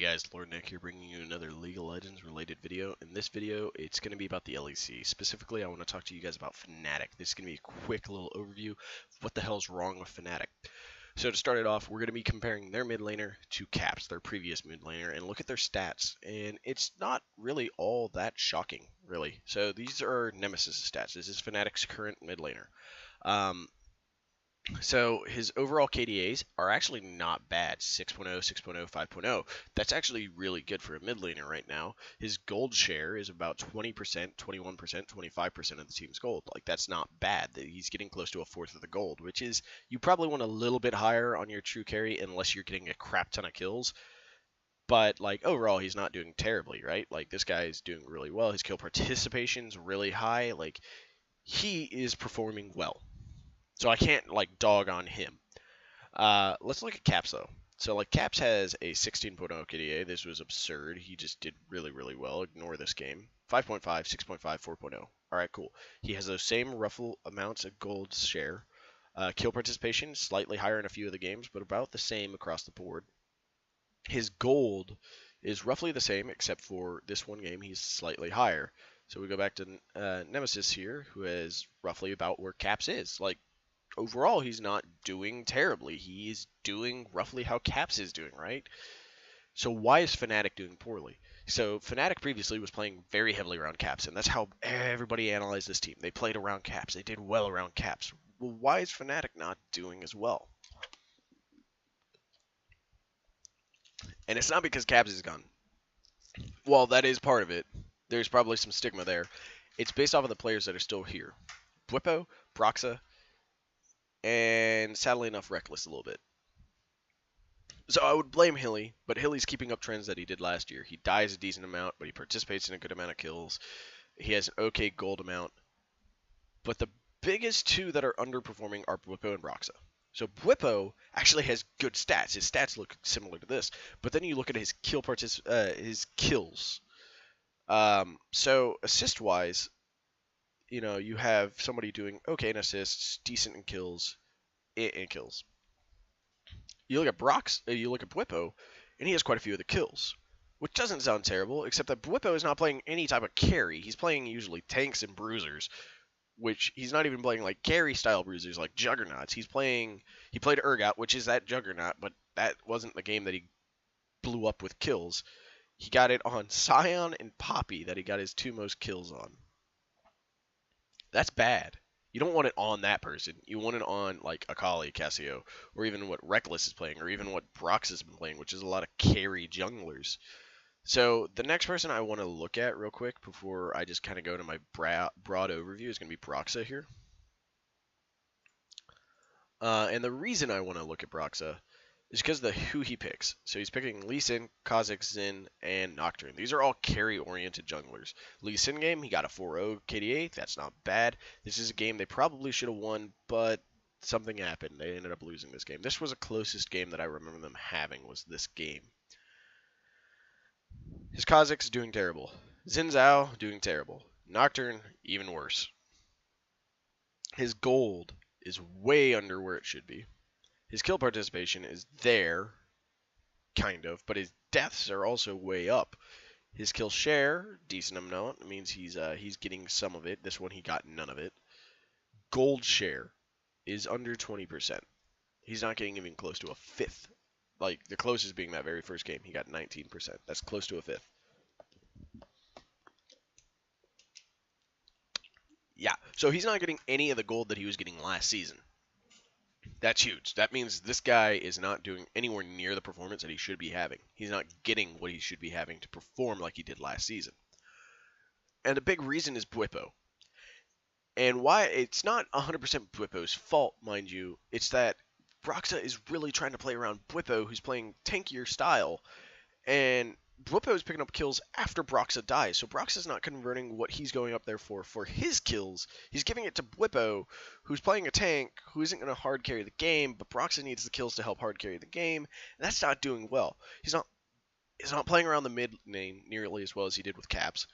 guys, Lord Nick here, bringing you another League of Legends related video. In this video, it's going to be about the LEC. Specifically, I want to talk to you guys about Fnatic. This is going to be a quick little overview of what the hell's wrong with Fnatic. So to start it off, we're going to be comparing their mid laner to Caps, their previous mid laner, and look at their stats. And it's not really all that shocking, really. So these are Nemesis' stats. This is Fnatic's current mid laner. So his overall KDAs are actually not bad. 6.0, 6.0, 5.0. That's actually really good for a mid laner right now. His gold share is about 20%, 21%, 25% of the team's gold. Like, that's not bad. He's getting close to a fourth of the gold, which is, you probably want a little bit higher on your true carry unless you're getting a crap ton of kills. But, like, overall, he's not doing terribly, right? Like, this guy is doing really well. His kill participation's really high. Like, he is performing well. So I can't, like, dog on him. Let's look at Caps, though. So, like, Caps has a 16.0 KDA. This was absurd. He just did really, really well. Ignore this game. 5.5, 6.5, 4.0. All right, cool. He has those same ruffle amounts of gold share. Kill participation, slightly higher in a few of the games, but about the same across the board. His gold is roughly the same, except for this one game, he's slightly higher. So we go back to Nemesis here, who is roughly about where Caps is. Like, overall, he's not doing terribly. He's doing roughly how Caps is doing, right? So why is Fnatic doing poorly? So Fnatic previously was playing very heavily around Caps, and that's how everybody analyzed this team. They played around Caps. They did well around Caps. Well, why is Fnatic not doing as well? And it's not because Caps is gone. Well, that is part of it. There's probably some stigma there. It's based off of the players that are still here. Bwipo, Broxa, and sadly enough, Reckless a little bit. So I would blame Hilly, but Hilly's keeping up trends that he did last year. He dies a decent amount, but he participates in a good amount of kills. He has an okay gold amount. But the biggest two that are underperforming are Bwipo and Broxa. So Bwipo actually has good stats. His stats look similar to this, but then you look at his his kills. So assist-wise, you know, you have somebody doing okay in assists, decent in kills, in kills. You look at you look at Bwipo, and he has quite a few of the kills, which doesn't sound terrible, except that Bwipo is not playing any type of carry. He's playing usually tanks and bruisers, which he's not even playing like carry-style bruisers like Juggernauts. He played Urgot, which is that Juggernaut, but that wasn't the game that he blew up with kills. He got it on Sion and Poppy that he got his two most kills on. That's bad. You don't want it on that person. You want it on, like, Akali, Cassio, or even what Reckless is playing, or even what Brox has been playing, which is a lot of carry junglers. So the next person I want to look at real quick before I just kind of go to my broad overview is going to be Broxa here. And the reason I want to look at Broxa is because of who he picks. So he's picking Lee Sin, Kha'Zix, Xin, and Nocturne. These are all carry-oriented junglers. Lee Sin game, he got a 4.0 KDA. That's not bad. This is a game they probably should have won, but something happened. They ended up losing this game. This was the closest game that I remember them having, was this game. His Kha'Zix is doing terrible. Xin Zhao, doing terrible. Nocturne, even worse. His gold is way under where it should be. His kill participation is there, kind of, but his deaths are also way up. His kill share, decent amount. It means he's getting some of it. This one he got none of it. Gold share is under 20%. He's not getting even close to a fifth. Like, the closest being that very first game, he got 19%. That's close to a fifth. Yeah, so he's not getting any of the gold that he was getting last season. That's huge. That means this guy is not doing anywhere near the performance that he should be having. He's not getting what he should be having to perform like he did last season. And a big reason is Bwipo. And why it's not 100% Bwipo's fault, mind you. It's that Broxa is really trying to play around Bwipo, who's playing tankier style. And Bwipo is picking up kills after Broxa dies, so Broxa's not converting what he's going up there for his kills. He's giving it to Bwipo, who's playing a tank, who isn't going to hard carry the game, but Broxa needs the kills to help hard carry the game, and that's not doing well. He's not playing around the mid lane nearly as well as he did with Caps.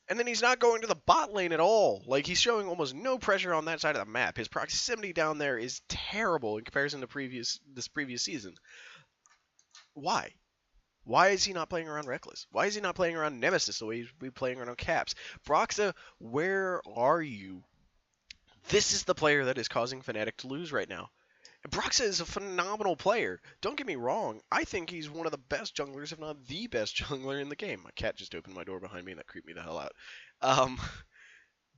And then he's not going to the bot lane at all. Like, he's showing almost no pressure on that side of the map. His proximity down there is terrible in comparison to this previous season. Why? Why is he not playing around Reckless? Why is he not playing around Nemesis the way he's been playing around Caps? Broxa, where are you? This is the player that is causing Fnatic to lose right now. Broxa is a phenomenal player. Don't get me wrong. I think he's one of the best junglers, if not the best jungler in the game. My cat just opened my door behind me, and that creeped me the hell out. Um,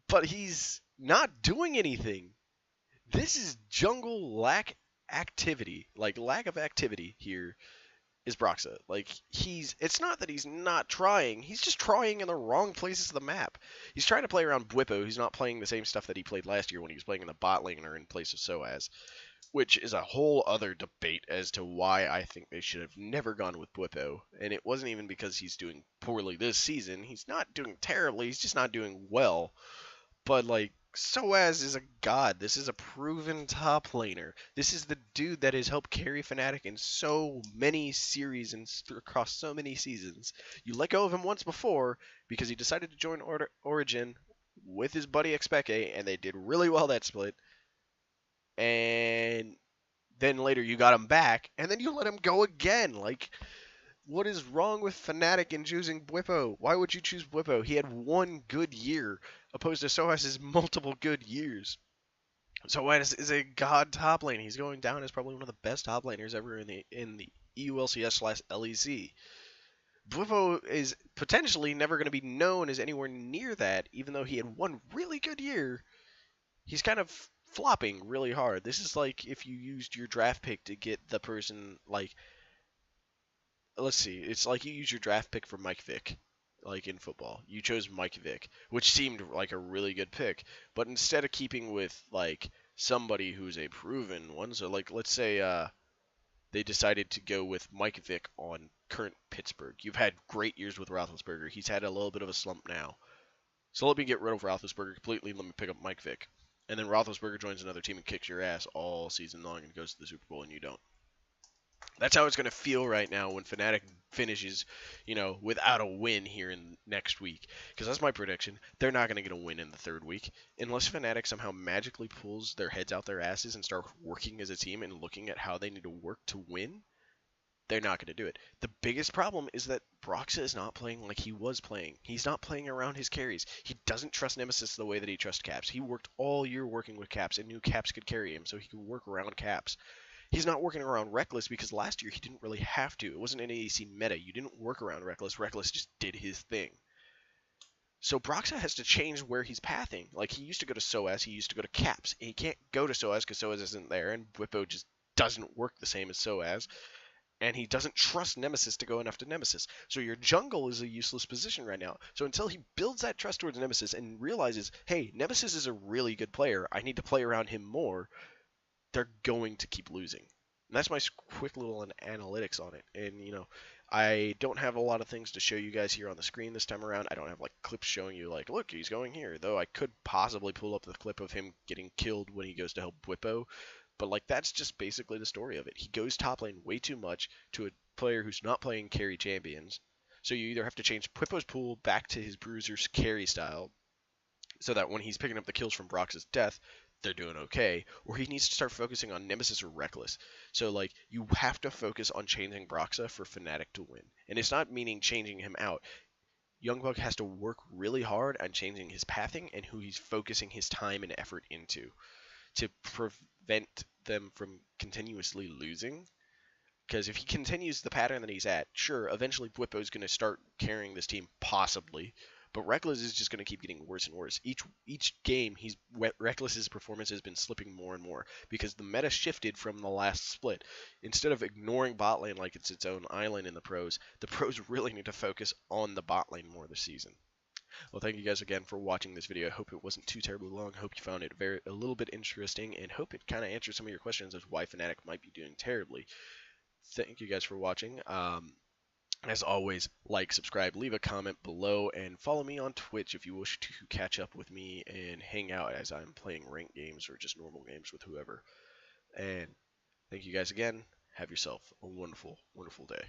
but he's not doing anything. This is jungle lack activity, like lack of activity here is Broxa. Like it's not that he's not trying, he's just trying in the wrong places of the map. He's trying to play around Bwipo, he's not playing the same stuff that he played last year when he was playing in the bot lane or in place of Soaz, which is a whole other debate as to why I think they should have never gone with Bwipo. And it wasn't even because he's doing poorly this season. He's not doing terribly, he's just not doing well. But like Soaz is a god. This is a proven top laner. This is the dude that has helped carry Fnatic in so many series and across so many seasons. You let go of him once before because he decided to join Origin with his buddy Xpeke, and they did really well that split. And then later you got him back, and then you let him go again. Like, what is wrong with Fnatic in choosing Bwipo? Why would you choose Bwipo? He had one good year, opposed to Sohas's multiple good years. Sohas is a god top lane. He's going down as probably one of the best top laners ever in the EULCS/LEC. Bwipo is potentially never going to be known as anywhere near that, even though he had one really good year. He's kind of flopping really hard. This is like if you used your draft pick to get the person like, let's see, it's like you use your draft pick for Mike Vick, like in football. You chose Mike Vick, which seemed like a really good pick, but instead of keeping with like somebody who's a proven one, so like let's say they decided to go with Mike Vick on current Pittsburgh. You've had great years with Roethlisberger. He's had a little bit of a slump now. So let me get rid of Roethlisberger completely. Let me pick up Mike Vick. And then Roethlisberger joins another team and kicks your ass all season long and goes to the Super Bowl and you don't. That's how it's going to feel right now when Fnatic finishes, without a win here in next week. Because that's my prediction. They're not going to get a win in the third week. Unless Fnatic somehow magically pulls their heads out their asses and start working as a team and looking at how they need to work to win, they're not going to do it. The biggest problem is that Broxa is not playing like he was playing. He's not playing around his carries. He doesn't trust Nemesis the way that he trusts Caps. He worked all year working with Caps and knew Caps could carry him, so he could work around Caps. He's not working around Reckless because last year he didn't really have to. It wasn't an ADC meta. You didn't work around Reckless. Reckless just did his thing. So Broxa has to change where he's pathing. Like, he used to go to Soaz, he used to go to Caps. He can't go to Soaz because Soaz isn't there, and Bwipo just doesn't work the same as Soaz. And he doesn't trust Nemesis to go enough to Nemesis. So your jungle is a useless position right now. So until he builds that trust towards Nemesis and realizes, hey, Nemesis is a really good player, I need to play around him more, they're going to keep losing. And that's my quick little analytics on it. And, I don't have a lot of things to show you guys here on the screen this time around. I don't have, like, clips showing you, like, look, he's going here. Though I could possibly pull up the clip of him getting killed when he goes to help Bwipo. But, like, that's just basically the story of it. He goes top lane way too much to a player who's not playing carry champions. So you either have to change Bwipo's pool back to his bruiser's carry style so that when he's picking up the kills from Brox's death, they're doing okay, or he needs to start focusing on Nemesis or Reckless. So, like, you have to focus on changing Broxa for Fnatic to win. And it's not meaning changing him out. Youngblood has to work really hard on changing his pathing and who he's focusing his time and effort into to prevent them from continuously losing. Because if he continues the pattern that he's at, sure, eventually Bwipo's going to start carrying this team, possibly. But Reckless is just going to keep getting worse and worse. Each game, Reckless's performance has been slipping more and more because the meta shifted from the last split. Instead of ignoring bot lane like it's its own island in the pros really need to focus on the bot lane more this season. Well, thank you guys again for watching this video. I hope it wasn't too terribly long. I hope you found it a little bit interesting, and hope it kind of answered some of your questions as why Fnatic might be doing terribly. Thank you guys for watching. As always, like, subscribe, leave a comment below, and follow me on Twitch if you wish to catch up with me and hang out as I'm playing ranked games or just normal games with whoever. And thank you guys again. Have yourself a wonderful, wonderful day.